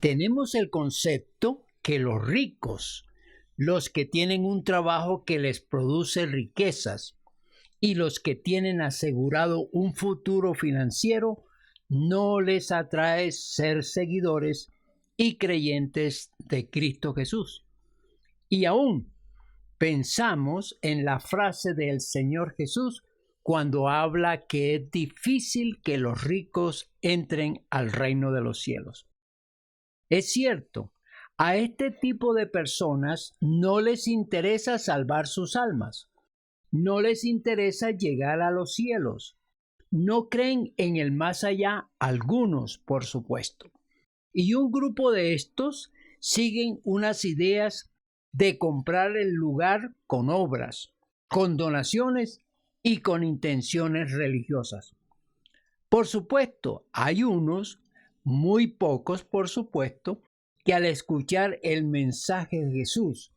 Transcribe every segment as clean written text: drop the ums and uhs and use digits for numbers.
Tenemos el concepto que los ricos, los que tienen un trabajo que les produce riquezas y los que tienen asegurado un futuro financiero, no les atrae ser seguidores y creyentes de Cristo Jesús. Y aún pensamos en la frase del Señor Jesús cuando habla que es difícil que los ricos entren al reino de los cielos. Es cierto, a este tipo de personas no les interesa salvar sus almas, no les interesa llegar a los cielos, no creen en el más allá, algunos, por supuesto. Y un grupo de estos siguen unas ideas de comprar el lugar con obras, con donaciones y con intenciones religiosas. Por supuesto, hay unos, muy pocos por supuesto, que al escuchar el mensaje de Jesús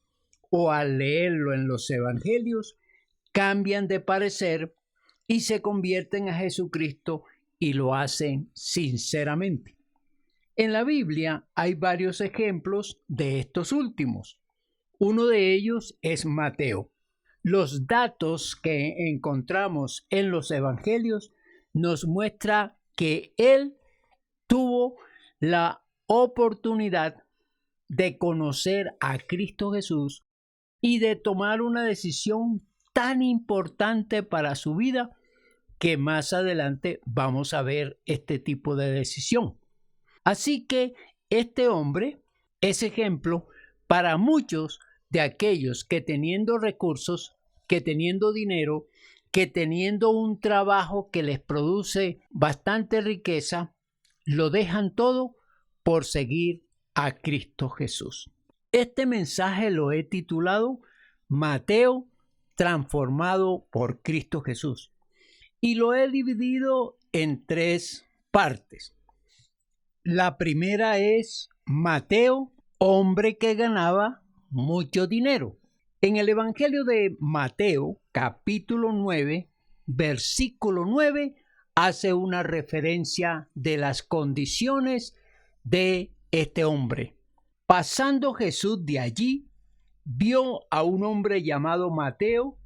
o al leerlo en los evangelios, cambian de parecer y se convierten a Jesucristo y lo hacen sinceramente. En la Biblia hay varios ejemplos de estos últimos. Uno de ellos es Mateo. Los datos que encontramos en los evangelios nos muestra que él tuvo la oportunidad de conocer a Cristo Jesús y de tomar una decisión tan importante para su vida que más adelante vamos a ver este tipo de decisión. Así que este hombre es ejemplo para muchos de aquellos que teniendo recursos, que teniendo dinero, que teniendo un trabajo que les produce bastante riqueza, lo dejan todo por seguir a Cristo Jesús. Este mensaje lo he titulado Mateo transformado por Cristo Jesús y lo he dividido en 3 partes. La primera es Mateo, hombre que ganaba mucho dinero. En el Evangelio de Mateo, capítulo 9, versículo 9, hace una referencia de las condiciones de este hombre. Pasando Jesús de allí, vio a un hombre llamado Mateo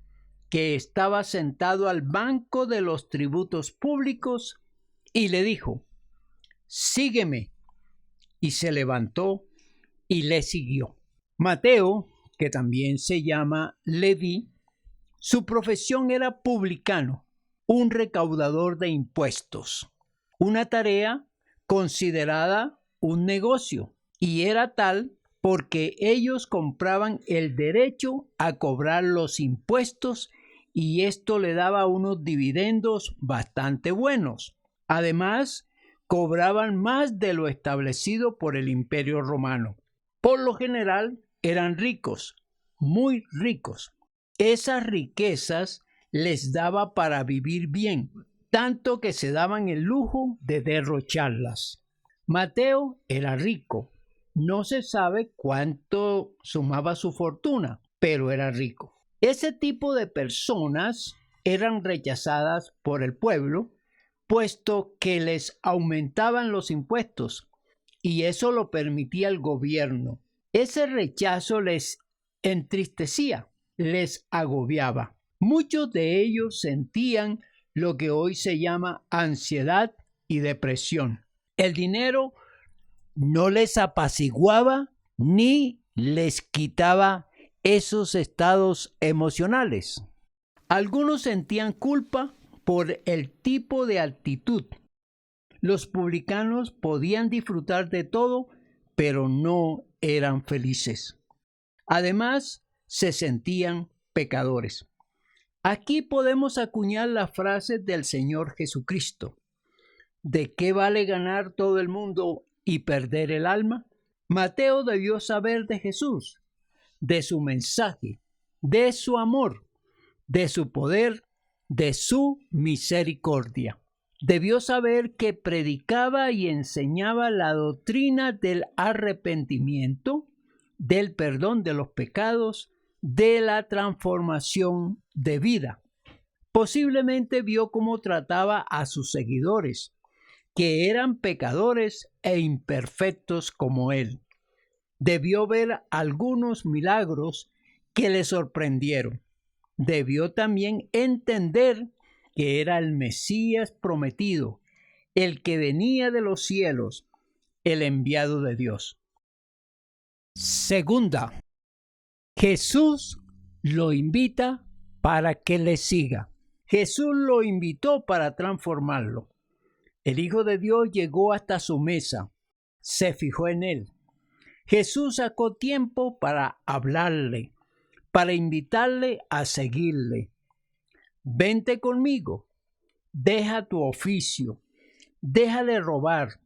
que estaba sentado al banco de los tributos públicos y le dijo: «Sígueme». Y se levantó y le siguió. Mateo, que también se llama Leví, su profesión era publicano, un recaudador de impuestos, una tarea considerada un negocio, y era tal porque ellos compraban el derecho a cobrar los impuestos y esto le daba unos dividendos bastante buenos. Además, cobraban más de lo establecido por el Imperio Romano. Por lo general, eran ricos, muy ricos. Esas riquezas les daba para vivir bien, tanto que se daban el lujo de derrocharlas. Mateo era rico. No se sabe cuánto sumaba su fortuna, pero era rico. Ese tipo de personas eran rechazadas por el pueblo, puesto que les aumentaban los impuestos, y eso lo permitía el gobierno. Ese rechazo les entristecía, les agobiaba. Muchos de ellos sentían lo que hoy se llama ansiedad y depresión. El dinero no les apaciguaba ni les quitaba esos estados emocionales. Algunos sentían culpa por el tipo de actitud. Los publicanos podían disfrutar de todo, pero no eran felices. Además, se sentían pecadores. Aquí podemos acuñar la frase del Señor Jesucristo: ¿de qué vale ganar todo el mundo y perder el alma? Mateo debió saber de Jesús, de su mensaje, de su amor, de su poder, de su misericordia. Debió saber que predicaba y enseñaba la doctrina del arrepentimiento, del perdón de los pecados, de la transformación de vida. Posiblemente vio cómo trataba a sus seguidores, que eran pecadores e imperfectos como él. Debió ver algunos milagros que le sorprendieron. Debió también entender que era el Mesías prometido, el que venía de los cielos, el enviado de Dios. Segunda, Jesús lo invita para que le siga. Jesús lo invitó para transformarlo. El Hijo de Dios llegó hasta su mesa, se fijó en él. Jesús sacó tiempo para hablarle, para invitarle a seguirle. Vente conmigo, deja tu oficio, deja de robar,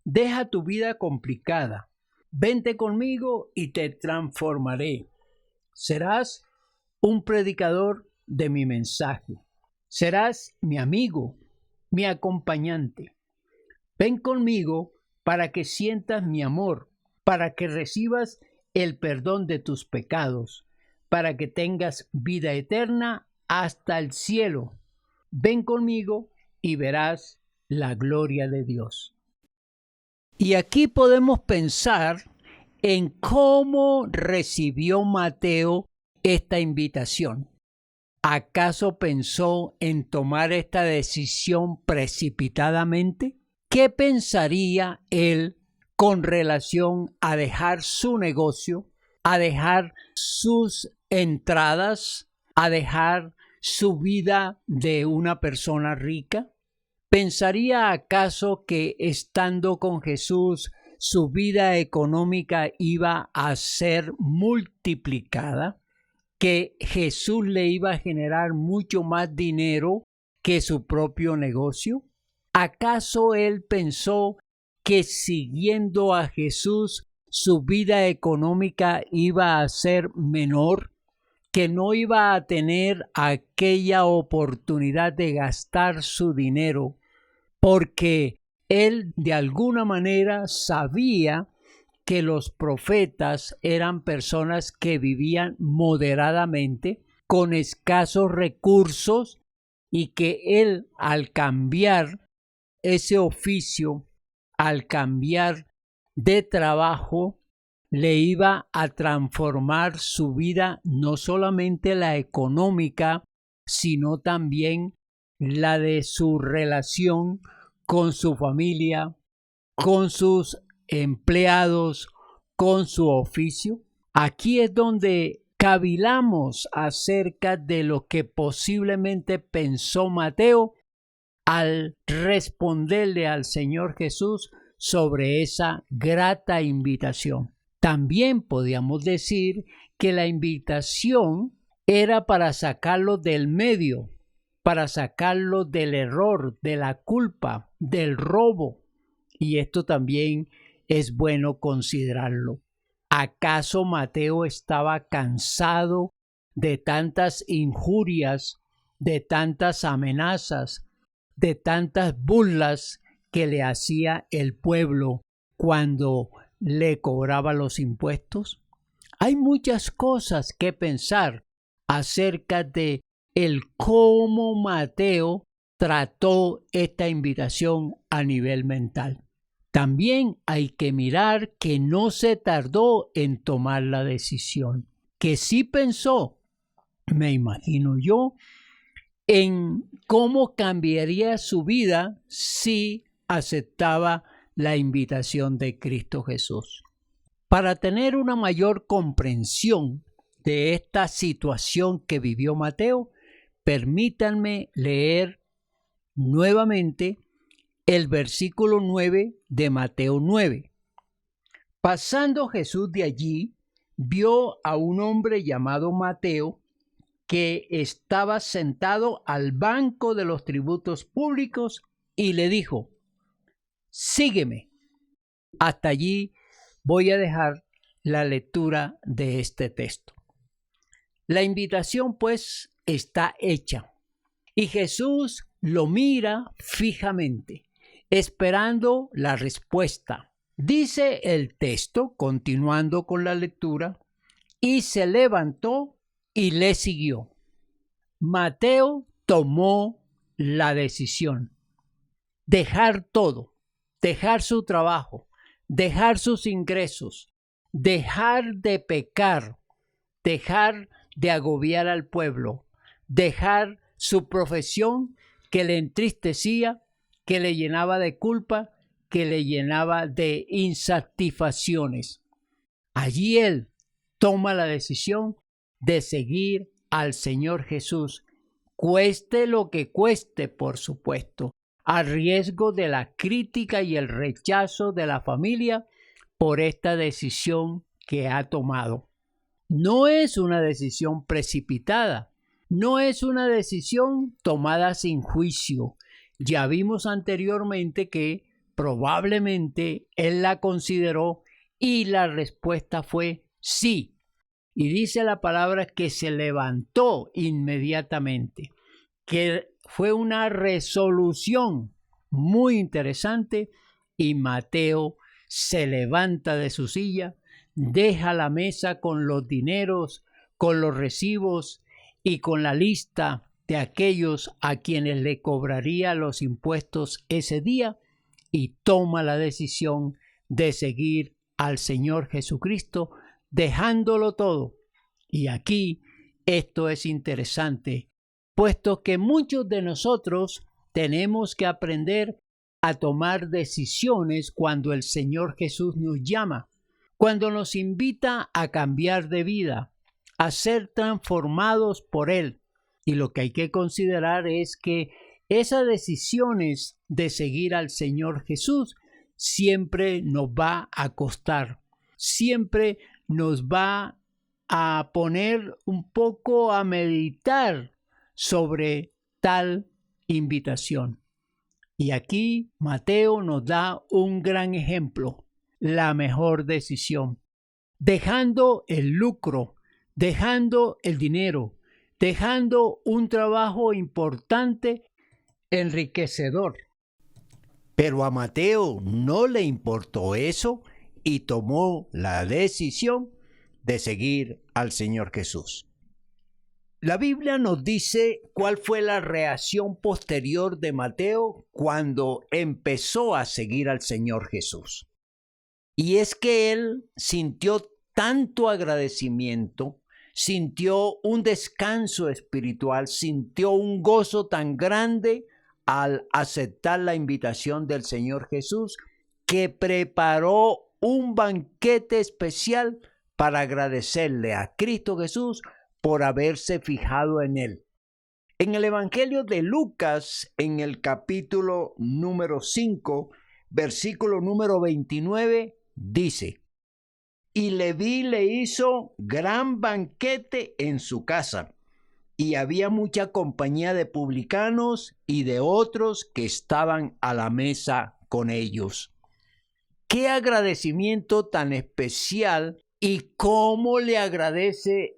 deja tu vida complicada. Vente conmigo y te transformaré. Serás un predicador de mi mensaje. Serás mi amigo, mi acompañante. Ven conmigo para que sientas mi amor, para que recibas el perdón de tus pecados, para que tengas vida eterna hasta el cielo. Ven conmigo y verás la gloria de Dios. Y aquí podemos pensar en cómo recibió Mateo esta invitación. ¿Acaso pensó en tomar esta decisión precipitadamente? ¿Qué pensaría él con relación a dejar su negocio, a dejar sus entradas, a dejar su vida de una persona rica? ¿Pensaría acaso que estando con Jesús su vida económica iba a ser multiplicada? ¿Que Jesús le iba a generar mucho más dinero que su propio negocio? ¿Acaso él pensó que siguiendo a Jesús su vida económica iba a ser menor? ¿Que no iba a tener aquella oportunidad de gastar su dinero? Porque él de alguna manera sabía que los profetas eran personas que vivían moderadamente, con escasos recursos, y que él, al cambiar ese oficio, al cambiar de trabajo, le iba a transformar su vida, no solamente la económica, sino también la de su relación con su familia, con sus empleados, con su oficio. Aquí es donde cavilamos acerca de lo que posiblemente pensó Mateo al responderle al Señor Jesús sobre esa grata invitación. También podríamos decir que la invitación era para sacarlo del medio, para sacarlo del error, de la culpa, del robo. Y esto también es bueno considerarlo. ¿Acaso Mateo estaba cansado de tantas injurias, de tantas amenazas, de tantas burlas que le hacía el pueblo cuando le cobraba los impuestos? Hay muchas cosas que pensar acerca de el cómo Mateo trató esta invitación a nivel mental. También hay que mirar que no se tardó en tomar la decisión, que sí pensó, me imagino yo, en cómo cambiaría su vida si aceptaba la invitación de Cristo Jesús. Para tener una mayor comprensión de esta situación que vivió Mateo, permítanme leer nuevamente el versículo 9 de Mateo 9. Pasando Jesús de allí, vio a un hombre llamado Mateo que estaba sentado al banco de los tributos públicos y le dijo: sígueme. Hasta allí voy a dejar la lectura de este texto. La invitación pues está hecha y Jesús lo mira fijamente, esperando la respuesta. Dice el texto, continuando con la lectura, y se levantó y le siguió. Mateo tomó la decisión. dejar todo, dejar su trabajo, dejar sus ingresos, dejar de pecar, dejar de agobiar al pueblo, dejar su profesión que le entristecía, que le llenaba de culpa, que le llenaba de insatisfacciones. Allí él toma la decisión de seguir al Señor Jesús, cueste lo que cueste, por supuesto, a riesgo de la crítica y el rechazo de la familia por esta decisión que ha tomado. No es una decisión precipitada, no es una decisión tomada sin juicio. Ya vimos anteriormente que probablemente él la consideró y la respuesta fue sí. Y dice la palabra que se levantó inmediatamente, que fue una resolución muy interesante, y Mateo se levanta de su silla, deja la mesa con los dineros, con los recibos y con la lista de aquellos a quienes le cobraría los impuestos ese día, y toma la decisión de seguir al Señor Jesucristo, dejándolo todo. Y aquí esto es interesante, puesto que muchos de nosotros tenemos que aprender a tomar decisiones cuando el Señor Jesús nos llama, cuando nos invita a cambiar de vida, a ser transformados por Él. Y lo que hay que considerar es que esas decisiones de seguir al Señor Jesús siempre nos va a costar, siempre nos va a poner un poco a meditar sobre tal invitación. Y aquí Mateo nos da un gran ejemplo, la mejor decisión, dejando el lucro, dejando el dinero, dejando un trabajo importante, enriquecedor. Pero a Mateo no le importó eso y tomó la decisión de seguir al Señor Jesús. La Biblia nos dice cuál fue la reacción posterior de Mateo cuando empezó a seguir al Señor Jesús. Y es que él sintió tanto agradecimiento, sintió un descanso espiritual, sintió un gozo tan grande al aceptar la invitación del Señor Jesús, que preparó un banquete especial para agradecerle a Cristo Jesús por haberse fijado en él. En el Evangelio de Lucas, en el capítulo número 5, versículo número 29, dice: y Leví le hizo gran banquete en su casa, y había mucha compañía de publicanos y de otros que estaban a la mesa con ellos. ¡Qué agradecimiento tan especial! Y cómo le agradece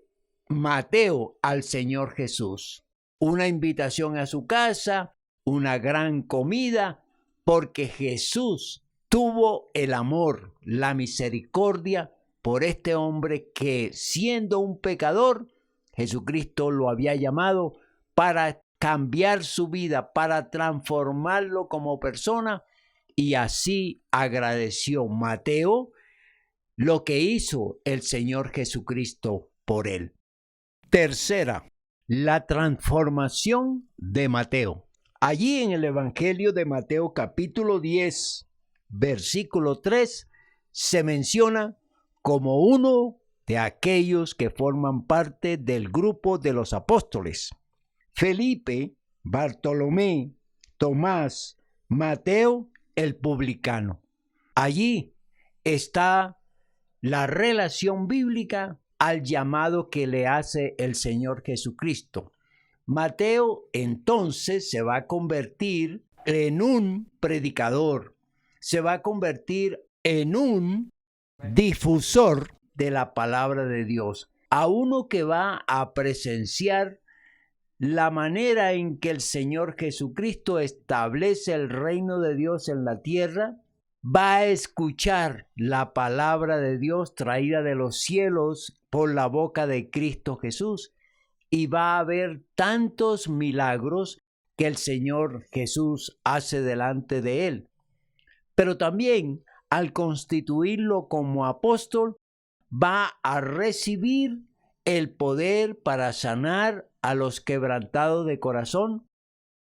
Mateo al Señor Jesús. Una invitación a su casa, una gran comida, porque Jesús tuvo el amor, la misericordia por este hombre que, siendo un pecador, Jesucristo lo había llamado para cambiar su vida, para transformarlo como persona, y así agradeció Mateo lo que hizo el Señor Jesucristo por él. Tercera, la transformación de Mateo. Allí en el Evangelio de Mateo capítulo 10, versículo 3, se menciona como uno de aquellos que forman parte del grupo de los apóstoles: Felipe, Bartolomé, Tomás, Mateo el publicano. Allí está la relación bíblica al llamado que le hace el Señor Jesucristo. Mateo entonces se va a convertir en un predicador, se va a convertir en un difusor de la palabra de Dios, a uno que va a presenciar la manera en que el Señor Jesucristo establece el reino de Dios en la tierra. Va a escuchar la palabra de Dios traída de los cielos por la boca de Cristo Jesús, y va a ver tantos milagros que el Señor Jesús hace delante de él. Pero también al constituirlo como apóstol, va a recibir el poder para sanar a los quebrantados de corazón,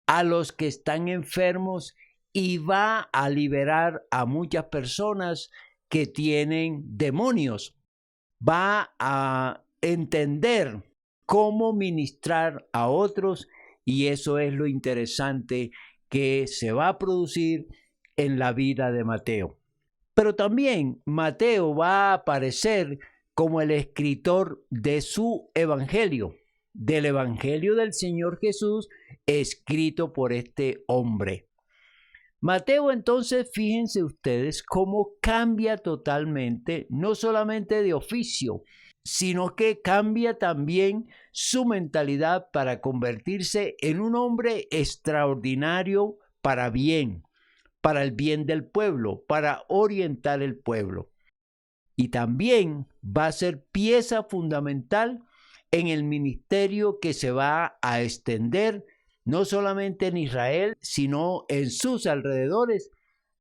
a los que están enfermos, y va a liberar a muchas personas que tienen demonios. Va a entender cómo ministrar a otros, y eso es lo interesante que se va a producir en la vida de Mateo. Pero también Mateo va a aparecer como el escritor de su evangelio, del evangelio del Señor Jesús, escrito por este hombre. Mateo, entonces, fíjense ustedes cómo cambia totalmente, no solamente de oficio, sino que cambia también su mentalidad para convertirse en un hombre extraordinario para bien, para el bien del pueblo, para orientar el pueblo. Y también va a ser pieza fundamental en el ministerio que se va a extender no solamente en Israel, sino en sus alrededores,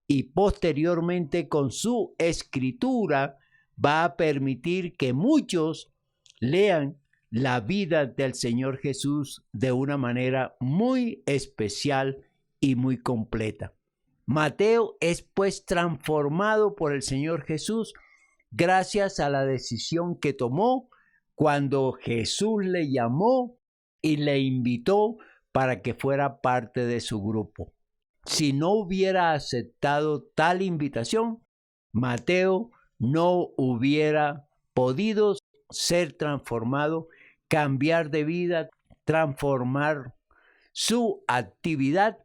y posteriormente con su escritura va a permitir que muchos lean la vida del Señor Jesús de una manera muy especial y muy completa. Mateo es pues transformado por el Señor Jesús gracias a la decisión que tomó cuando Jesús le llamó y le invitó para que fuera parte de su grupo. Si no hubiera aceptado tal invitación, Mateo no hubiera podido ser transformado, cambiar de vida, transformar su actividad,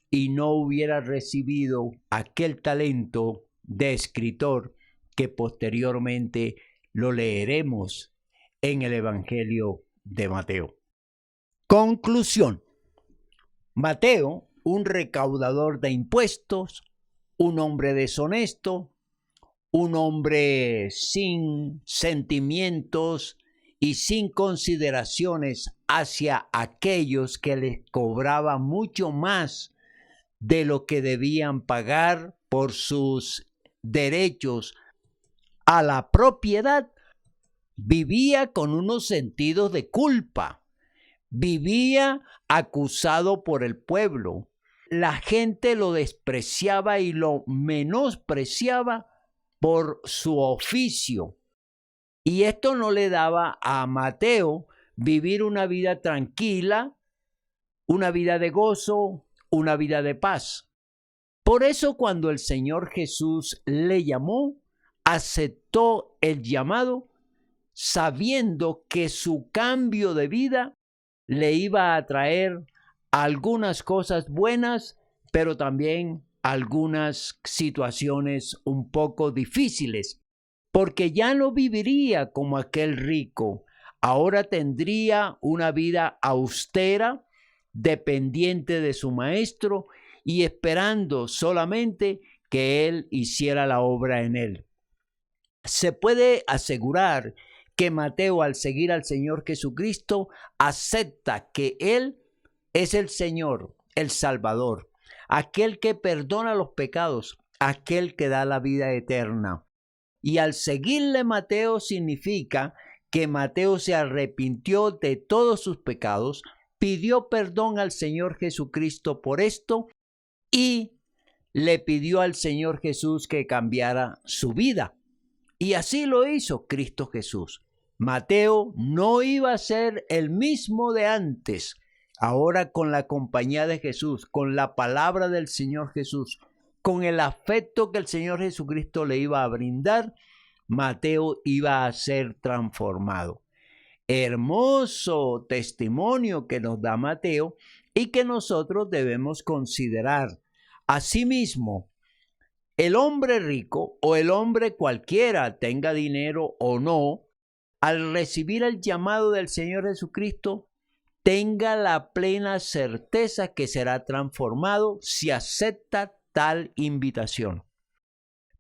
y no hubiera recibido aquel talento de escritor que posteriormente lo leeremos en el Evangelio de Mateo. Conclusión. Mateo, un recaudador de impuestos, un hombre deshonesto, un hombre sin sentimientos y sin consideraciones hacia aquellos que les cobraban mucho más de lo que debían pagar por sus derechos a la propiedad, vivía con unos sentidos de culpa. Vivía acusado por el pueblo. La gente lo despreciaba y lo menospreciaba por su oficio. Y esto no le daba a Mateo vivir una vida tranquila, una vida de gozo, una vida de paz. Por eso, cuando el Señor Jesús le llamó, aceptó el llamado, sabiendo que su cambio de vida le iba a traer algunas cosas buenas, pero también algunas situaciones un poco difíciles, porque ya no viviría como aquel rico. Ahora tendría una vida austera, dependiente de su maestro y esperando solamente que él hiciera la obra en él. Se puede asegurar que Mateo, al seguir al Señor Jesucristo, acepta que Él es el Señor, el Salvador, aquel que perdona los pecados, aquel que da la vida eterna. Y al seguirle Mateo significa que Mateo se arrepintió de todos sus pecados, pidió perdón al Señor Jesucristo por esto y le pidió al Señor Jesús que cambiara su vida. Y así lo hizo Cristo Jesús. Mateo no iba a ser el mismo de antes. Ahora, con la compañía de Jesús, con la palabra del Señor Jesús, con el afecto que el Señor Jesucristo le iba a brindar, Mateo iba a ser transformado. Hermoso testimonio que nos da Mateo y que nosotros debemos considerar. Asimismo, el hombre rico o el hombre cualquiera, tenga dinero o no, al recibir el llamado del Señor Jesucristo, tenga la plena certeza que será transformado si acepta tal invitación.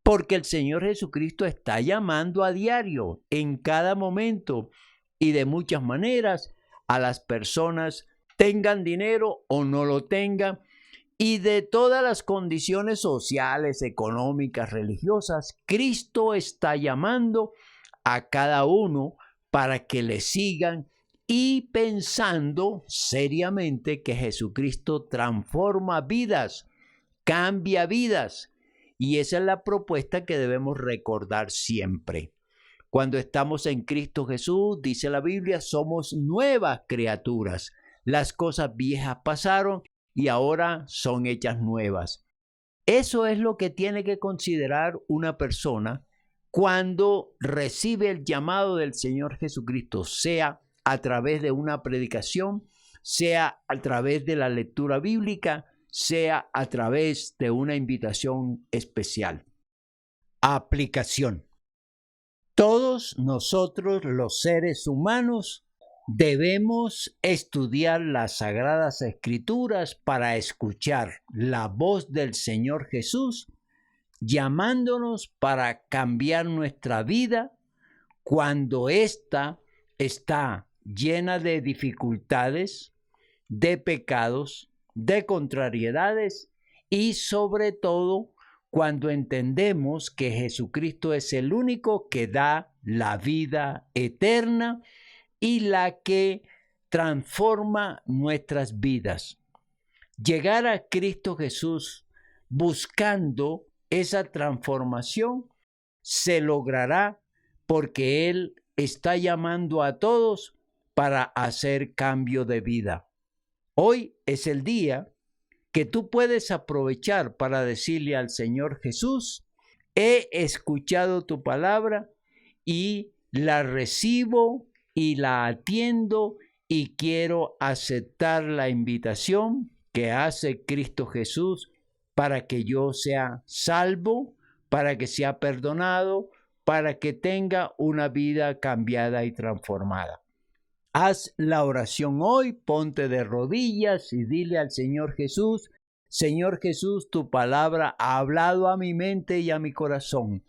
Porque el Señor Jesucristo está llamando a diario, en cada momento y de muchas maneras, a las personas tengan dinero o no lo tengan, y de todas las condiciones sociales, económicas, religiosas, Cristo está llamando a cada uno para que le sigan y pensando seriamente que Jesucristo transforma vidas, cambia vidas. Y esa es la propuesta que debemos recordar siempre. Cuando estamos en Cristo Jesús, dice la Biblia, somos nuevas criaturas. Las cosas viejas pasaron y ahora son hechas nuevas. Eso es lo que tiene que considerar una persona cuando recibe el llamado del Señor Jesucristo, sea a través de una predicación, sea a través de la lectura bíblica, sea a través de una invitación especial. Aplicación. Todos nosotros, los seres humanos, debemos estudiar las Sagradas Escrituras para escuchar la voz del Señor Jesús, llamándonos para cambiar nuestra vida cuando ésta está llena de dificultades, de pecados, de contrariedades y sobre todo cuando entendemos que Jesucristo es el único que da la vida eterna y la que transforma nuestras vidas. Llegar a Cristo Jesús buscando esa transformación se logrará porque Él está llamando a todos para hacer cambio de vida. Hoy es el día que tú puedes aprovechar para decirle al Señor Jesús: he escuchado tu palabra y la recibo y la atiendo y quiero aceptar la invitación que hace Cristo Jesús para que yo sea salvo, para que sea perdonado, para que tenga una vida cambiada y transformada. Haz la oración hoy, ponte de rodillas y dile al Señor Jesús: Señor Jesús, tu palabra ha hablado a mi mente y a mi corazón,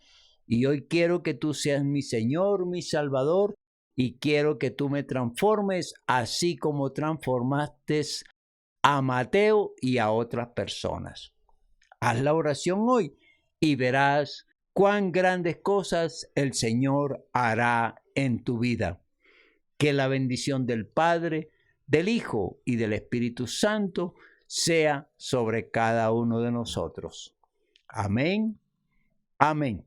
y hoy quiero que tú seas mi Señor, mi Salvador, y quiero que tú me transformes así como transformaste a Mateo y a otras personas. Haz la oración hoy y verás cuán grandes cosas el Señor hará en tu vida. Que la bendición del Padre, del Hijo y del Espíritu Santo sea sobre cada uno de nosotros. Amén. Amén.